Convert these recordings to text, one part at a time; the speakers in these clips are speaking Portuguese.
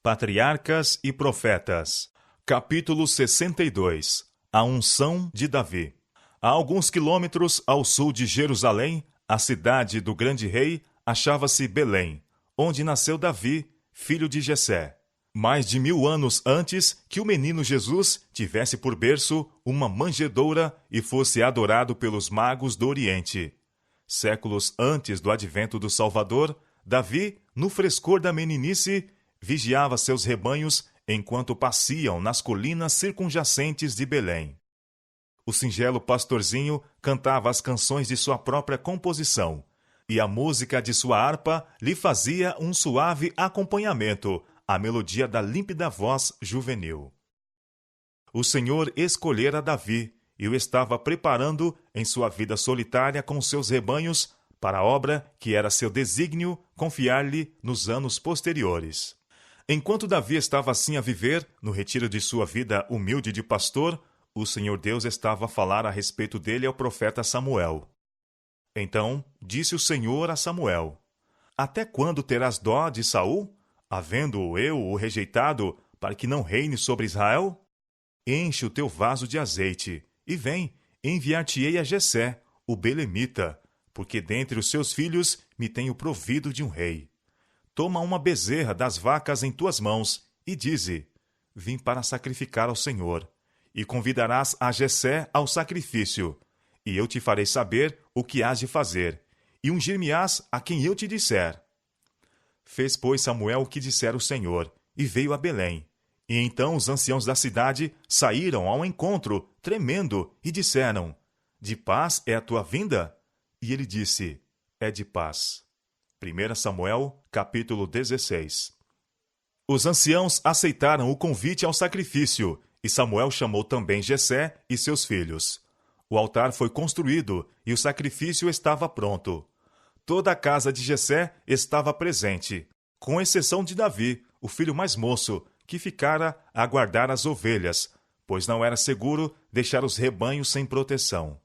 Patriarcas e Profetas. Capítulo 62. A unção de Davi. A alguns quilômetros ao sul de Jerusalém, a cidade do grande rei, achava-se Belém, onde nasceu Davi, filho de Jessé. Mais de 1000 anos antes que o menino Jesus tivesse por berço uma manjedoura e fosse adorado pelos magos do Oriente. Séculos antes do advento do Salvador, Davi, no frescor da meninice, vigiava seus rebanhos enquanto passeam nas colinas circunjacentes de Belém. O singelo pastorzinho cantava as canções de sua própria composição, e a música de sua harpa lhe fazia um suave acompanhamento à melodia da límpida voz juvenil. O Senhor escolhera Davi e o estava preparando em sua vida solitária com seus rebanhos para a obra que era seu desígnio confiar-lhe nos anos posteriores. Enquanto Davi estava assim a viver, no retiro de sua vida humilde de pastor, o Senhor Deus estava a falar a respeito dele ao profeta Samuel. Então disse o Senhor a Samuel: Até quando terás dó de Saul, havendo eu o rejeitado, para que não reine sobre Israel? Enche o teu vaso de azeite, e vem, enviar-te-ei a Jessé, o belemita, porque dentre os seus filhos me tenho provido de um rei. Toma uma bezerra das vacas em tuas mãos, e dize: Vim para sacrificar ao Senhor. E convidarás a Jessé ao sacrifício, e eu te farei saber o que hás de fazer, e ungir-me-ás a quem eu te disser. Fez, pois, Samuel o que dissera o Senhor, e veio a Belém. E então os anciãos da cidade saíram ao encontro, tremendo, e disseram: De paz é a tua vinda? E ele disse: É de paz. 1 Samuel, capítulo 16. Os anciãos aceitaram o convite ao sacrifício, e Samuel chamou também Jessé e seus filhos. O altar foi construído, e o sacrifício estava pronto. Toda a casa de Jessé estava presente, com exceção de Davi, o filho mais moço, que ficara a guardar as ovelhas, pois não era seguro deixar os rebanhos sem proteção.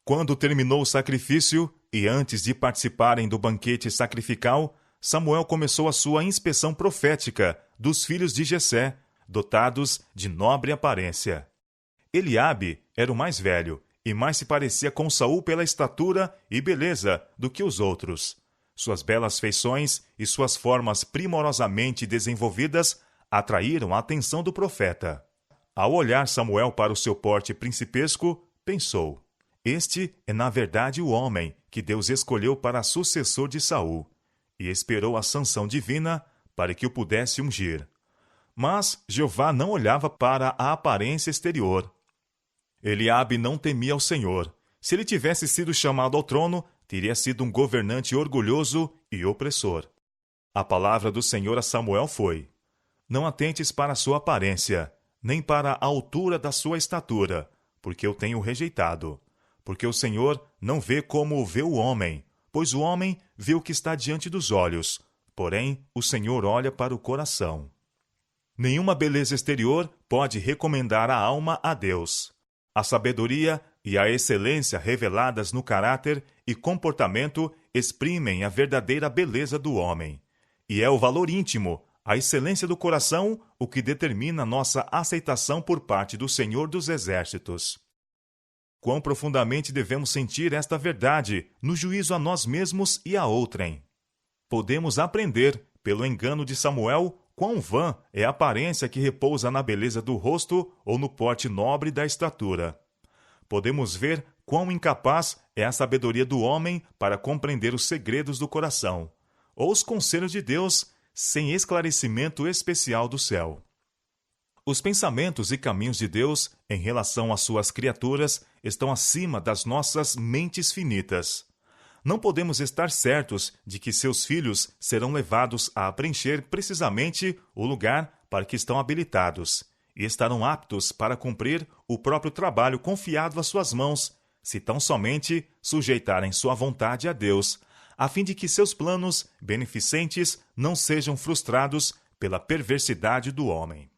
Quando terminou o sacrifício, e antes de participarem do banquete sacrificial, Samuel começou a sua inspeção profética dos filhos de Jessé, dotados de nobre aparência. Eliabe era o mais velho, e mais se parecia com Saul pela estatura e beleza do que os outros. Suas belas feições e suas formas primorosamente desenvolvidas atraíram a atenção do profeta. Ao olhar Samuel para o seu porte principesco, pensou: Este é na verdade o homem que Deus escolheu para sucessor de Saul, e esperou a sanção divina para que o pudesse ungir. Mas Jeová não olhava para a aparência exterior. Eliabe não temia ao Senhor. Se ele tivesse sido chamado ao trono, teria sido um governante orgulhoso e opressor. A palavra do Senhor a Samuel foi: Não atentes para a sua aparência, nem para a altura da sua estatura, porque eu tenho rejeitado. Porque o Senhor não vê como vê o homem, pois o homem vê o que está diante dos olhos, porém o Senhor olha para o coração. Nenhuma beleza exterior pode recomendar a alma a Deus. A sabedoria e a excelência reveladas no caráter e comportamento exprimem a verdadeira beleza do homem. E é o valor íntimo, a excelência do coração, o que determina nossa aceitação por parte do Senhor dos Exércitos. Quão profundamente devemos sentir esta verdade no juízo a nós mesmos e a outrem. Podemos aprender, pelo engano de Samuel, quão vã é a aparência que repousa na beleza do rosto ou no porte nobre da estatura. Podemos ver quão incapaz é a sabedoria do homem para compreender os segredos do coração, ou os conselhos de Deus sem esclarecimento especial do céu. Os pensamentos e caminhos de Deus em relação às suas criaturas estão acima das nossas mentes finitas. Não podemos estar certos de que seus filhos serão levados a preencher precisamente o lugar para que estão habilitados, e estarão aptos para cumprir o próprio trabalho confiado às suas mãos, se tão somente sujeitarem sua vontade a Deus, a fim de que seus planos beneficentes não sejam frustrados pela perversidade do homem.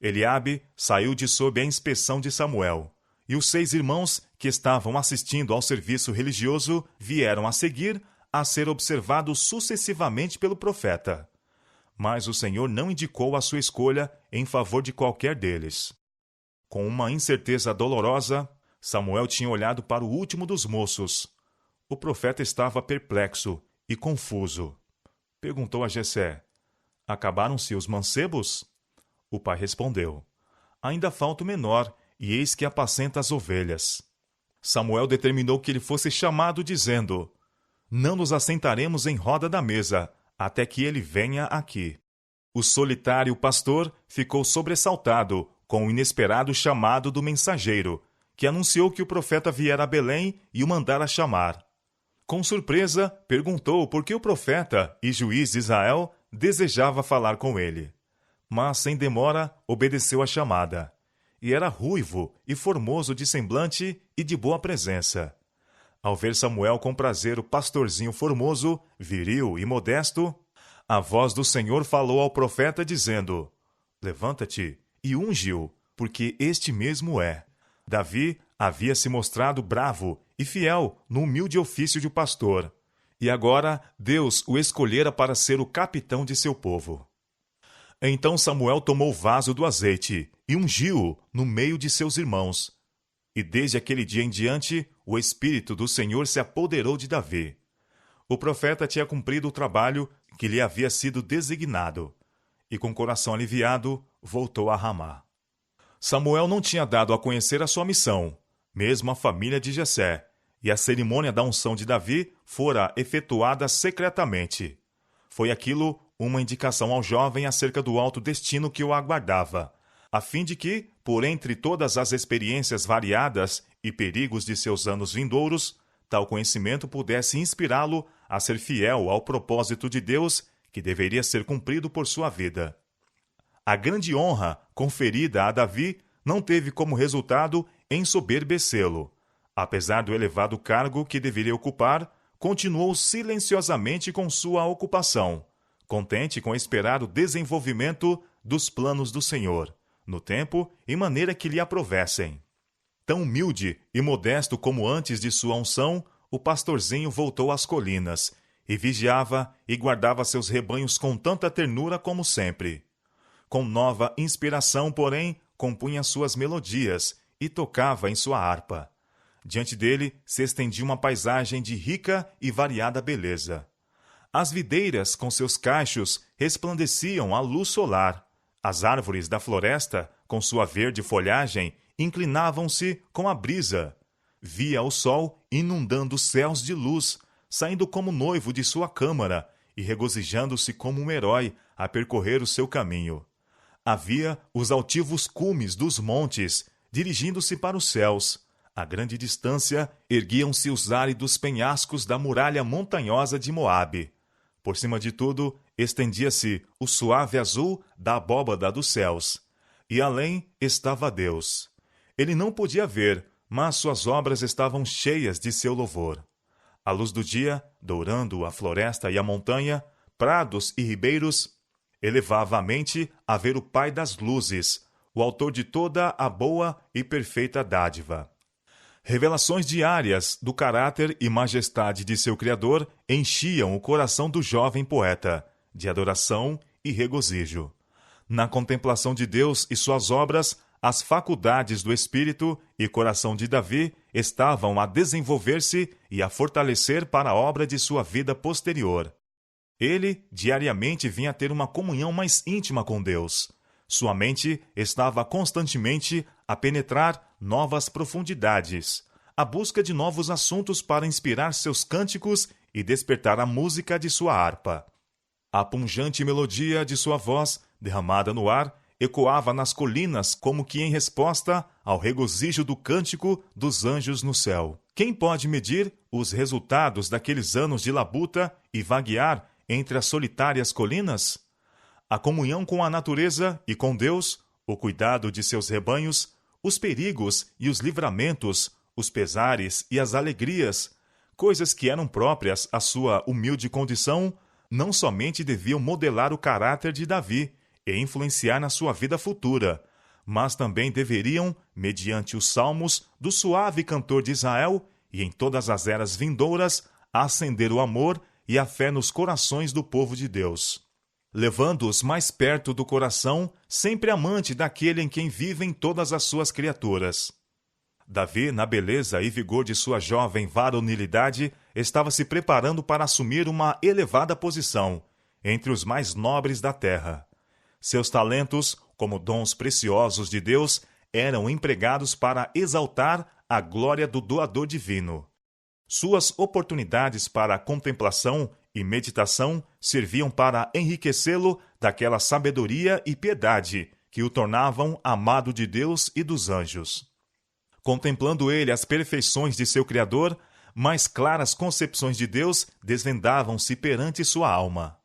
Eliabe saiu de sob a inspeção de Samuel, e os 6 irmãos que estavam assistindo ao serviço religioso vieram a seguir a ser observados sucessivamente pelo profeta. mas o Senhor não indicou a sua escolha em favor de qualquer deles. Com uma incerteza dolorosa, Samuel tinha olhado para o último dos moços. O profeta estava perplexo e confuso. Perguntou a Jessé: acabaram-se os mancebos? O pai respondeu: ainda falta o menor, e eis que apacenta as ovelhas. Samuel determinou que ele fosse chamado, dizendo: não nos assentaremos em roda da mesa, até que ele venha aqui. O solitário pastor ficou sobressaltado com o inesperado chamado do mensageiro, que anunciou que o profeta viera a Belém e o mandara chamar. Com surpresa, perguntou por que o profeta e juiz de Israel desejava falar com ele. Mas, sem demora, obedeceu à chamada. E era ruivo e formoso de semblante e de boa presença. Ao ver Samuel com prazer o pastorzinho formoso, viril e modesto, a voz do Senhor falou ao profeta, dizendo: levanta-te e unge-o, porque este mesmo é. Davi havia se mostrado bravo e fiel no humilde ofício de pastor, e agora Deus o escolhera para ser o capitão de seu povo. Então Samuel tomou o vaso do azeite e ungiu-o no meio de seus irmãos. E desde aquele dia em diante, o Espírito do Senhor se apoderou de Davi. O profeta tinha cumprido o trabalho que lhe havia sido designado, e com coração aliviado, voltou a Ramá. Samuel não tinha dado a conhecer a sua missão, mesmo a família de Jessé, e a cerimônia da unção de Davi fora efetuada secretamente. Foi aquilo uma indicação ao jovem acerca do alto destino que o aguardava, a fim de que, por entre todas as experiências variadas e perigos de seus anos vindouros, tal conhecimento pudesse inspirá-lo a ser fiel ao propósito de Deus que deveria ser cumprido por sua vida. A grande honra conferida a Davi não teve como resultado ensoberbecê-lo. Apesar do elevado cargo que deveria ocupar, continuou silenciosamente com sua ocupação, contente com esperar o desenvolvimento dos planos do Senhor, no tempo e maneira que lhe aprovessem. Tão humilde e modesto como antes de sua unção, o pastorzinho voltou às colinas, e vigiava e guardava seus rebanhos com tanta ternura como sempre. Com nova inspiração, porém, compunha suas melodias e tocava em sua harpa. Diante dele se estendia uma paisagem de rica e variada beleza. As videiras, com seus cachos, resplandeciam à luz solar. As árvores da floresta, com sua verde folhagem, inclinavam-se com a brisa. Via o sol inundando os céus de luz, saindo como noivo de sua câmara e regozijando-se como um herói a percorrer o seu caminho. Havia os altivos cumes dos montes, dirigindo-se para os céus. A grande distância erguiam-se os áridos penhascos da muralha montanhosa de Moabe. Por cima de tudo, estendia-se o suave azul da abóbada dos céus. E além estava Deus. Ele não podia ver, mas suas obras estavam cheias de seu louvor. A luz do dia, dourando a floresta e a montanha, prados e ribeiros, elevava a mente a ver o Pai das luzes, o autor de toda a boa e perfeita dádiva. Revelações diárias do caráter e majestade de seu Criador enchiam o coração do jovem poeta, de adoração e regozijo. Na contemplação de Deus e suas obras, as faculdades do espírito e coração de Davi estavam a desenvolver-se e a fortalecer para a obra de sua vida posterior. Ele diariamente vinha ter uma comunhão mais íntima com Deus. Sua mente estava constantemente a penetrar novas profundidades, à busca de novos assuntos para inspirar seus cânticos e despertar a música de sua harpa. A pungente melodia de sua voz, derramada no ar, ecoava nas colinas como que em resposta ao regozijo do cântico dos anjos no céu. Quem pode medir os resultados daqueles anos de labuta e vaguear entre as solitárias colinas? A comunhão com a natureza e com Deus, o cuidado de seus rebanhos, os perigos e os livramentos, os pesares e as alegrias, coisas que eram próprias à sua humilde condição, não somente deviam modelar o caráter de Davi e influenciar na sua vida futura, mas também deveriam, mediante os salmos do suave cantor de Israel e em todas as eras vindouras, acender o amor e a fé nos corações do povo de Deus. levando-os mais perto do coração, sempre amante daquele em quem vivem todas as suas criaturas. Davi, na beleza e vigor de sua jovem varonilidade, estava se preparando para assumir uma elevada posição entre os mais nobres da terra. Seus talentos, como dons preciosos de Deus, eram empregados para exaltar a glória do doador divino. Suas oportunidades para contemplação e meditação serviam para enriquecê-lo daquela sabedoria e piedade que o tornavam amado de Deus e dos anjos. Contemplando ele as perfeições de seu Criador, mais claras concepções de Deus desvendavam-se perante sua alma.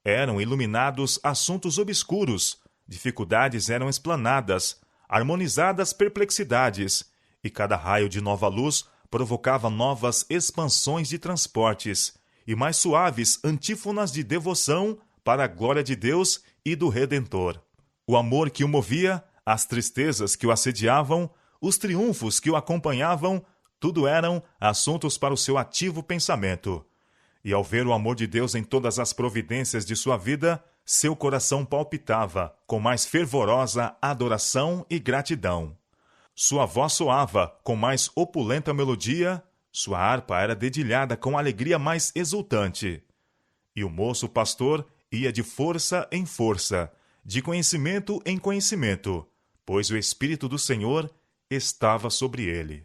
Eram iluminados assuntos obscuros, dificuldades eram explanadas, harmonizadas perplexidades, e cada raio de nova luz provocava novas expansões de transportes e mais suaves antífonas de devoção para a glória de Deus e do Redentor. O amor que o movia, as tristezas que o assediavam, os triunfos que o acompanhavam, tudo eram assuntos para o seu ativo pensamento. E ao ver o amor de Deus em todas as providências de sua vida, seu coração palpitava com mais fervorosa adoração e gratidão. Sua voz soava com mais opulenta melodia, sua harpa era dedilhada com alegria mais exultante. E o moço pastor ia de força em força, de conhecimento em conhecimento, pois o Espírito do Senhor estava sobre ele.